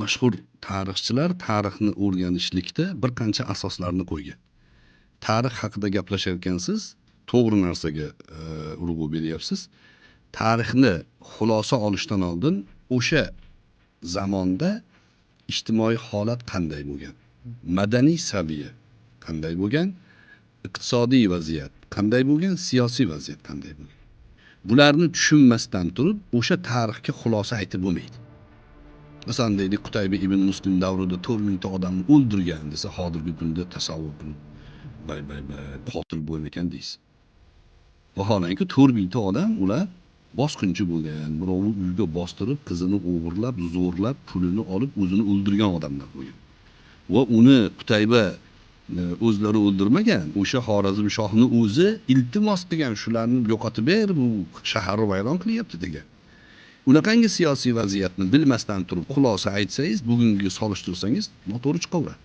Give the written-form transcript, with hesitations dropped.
mashhur tarixchilar tarixni o'rganishlikda bir qancha asoslarni qo'ygan. Tarix haqida gaplashayotgansiz, to'g'ri narsaga urg'u beryapsiz. Tarixni xulosa olishdan oldin o'sha zamonda ijtimoiy holat qanday bo'lgan, madaniy saviya qanday bo'lgan, iqtisodiy vaziyat qanday bo'lgan, siyosiy vaziyat qanday bo'lgan. Bularni tushunmasdan turib, o'sha tarixga xulosa aytib bo'lmaydi. Masalan deylik, Qutayba ibn Muslim davrida 4000 ta odamni o'ldirgan desa, hozirgi kunda tasavvur qiling. Qotil bo'lmagan deysiz. Vaholanki 4000 ta odam ular bosqinchi bo'lgan, birovni uyiga bostirib, qizini o'g'irlab, zo'rlab, pulini olib o'zini o'ldirgan odamlar bo'lgan. Va uni Qutayba o'zlari o'ldirmagan, o'sha Xorazm shohni o'zi iltimos qilgan, shularni yo'qotib ber, bu shaharni vayron qilyapti degan. Unaqangi siyosiy vaziyatni bilmasdan turib xulosa aytsangiz, bugungi solishtirsangiz, noto'g'ri chiqaveradi.